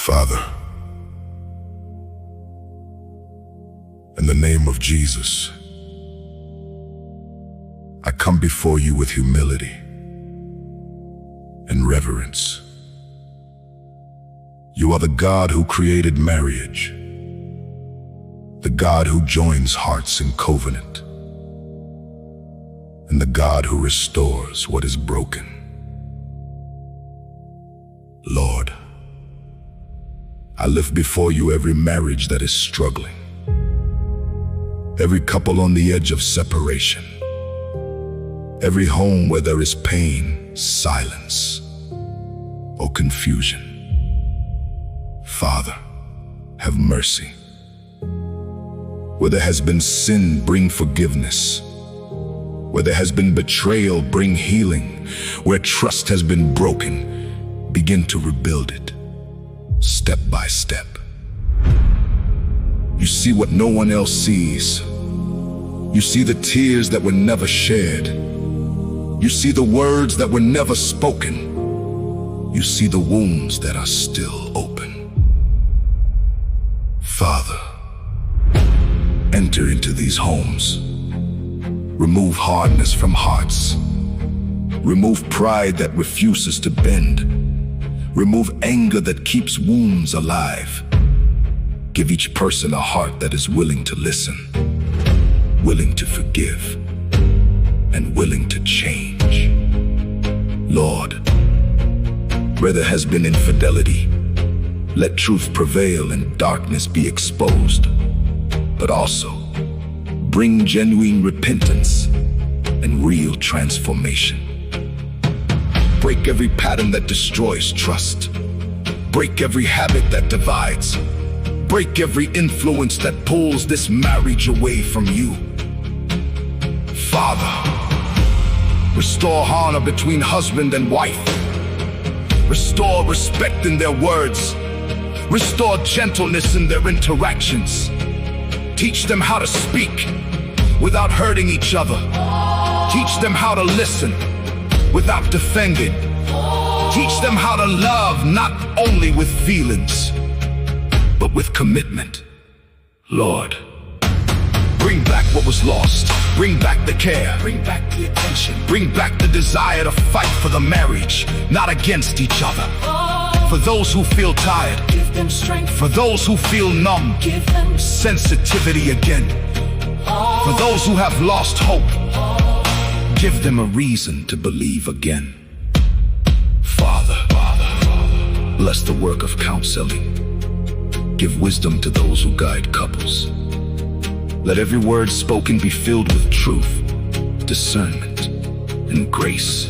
Father, in the name of Jesus, I come before you with humility and reverence. You are the God who created marriage, the God who joins hearts in covenant, and the God who restores what is broken. Lord, I lift before you every marriage that is struggling, every couple on the edge of separation, every home where there is pain, silence, or confusion. Father, have mercy. Where there has been sin, bring forgiveness. Where there has been betrayal, bring healing. Where trust has been broken, begin to rebuild it, step by step. You see what no one else sees. You see the tears that were never shared. You see the words that were never spoken. You see the wounds that are still open. Father, enter into these homes. Remove hardness from hearts. Remove pride that refuses to bend. Remove anger that keeps wounds alive. Give each person a heart that is willing to listen, willing to forgive, and willing to change. Lord, where there has been infidelity, let truth prevail and darkness be exposed, but also bring genuine repentance and real transformation. Break every pattern that destroys trust. Break every habit that divides. Break every influence that pulls this marriage away from you. Father, restore honor between husband and wife. Restore respect in their words. Restore gentleness in their interactions. Teach them how to speak without hurting each other. Teach them how to listen without defending. Teach them how to love not only with feelings, but with commitment. Lord, bring back what was lost. Bring back the care. Bring back the attention. Bring back the desire to fight for the marriage, not against each other. For those who feel tired, give them strength. For those who feel numb, give them sensitivity again. For those who have lost hope, give them a reason to believe again. Father, bless the work of counseling. Give wisdom to those who guide couples. Let every word spoken be filled with truth, discernment, and grace.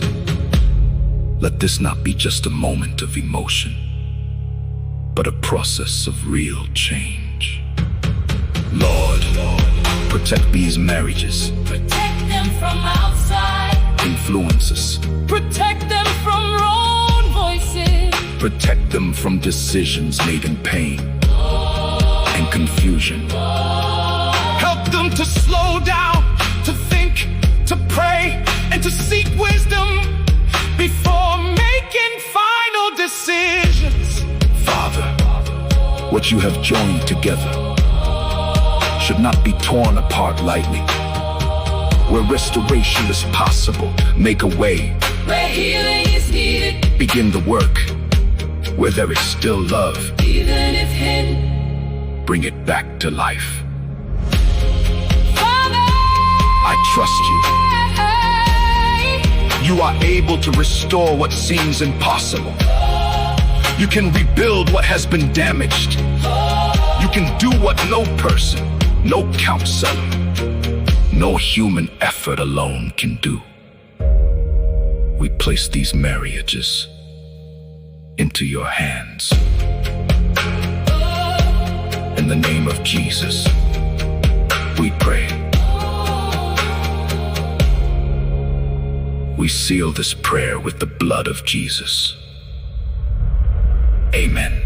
Let this not be just a moment of emotion, but a process of real change. Lord, protect these marriages. Protect them from outside influences. Protect them from wrong voices. Protect them from decisions made in pain and confusion. Help them to slow down, to think, to pray, and to seek wisdom before making final decisions. Father, what you have joined together should not be torn apart lightly. Where restoration is possible, make a way. Where healing is needed, begin the work. Where there is still love, even if hidden, bring it back to life. Father, I trust you. You are able to restore what seems impossible. You can rebuild what has been damaged. You can do what no person, no counselor, no human effort alone can do. We place these marriages into your hands. In the name of Jesus, we pray. We seal this prayer with the blood of Jesus. Amen.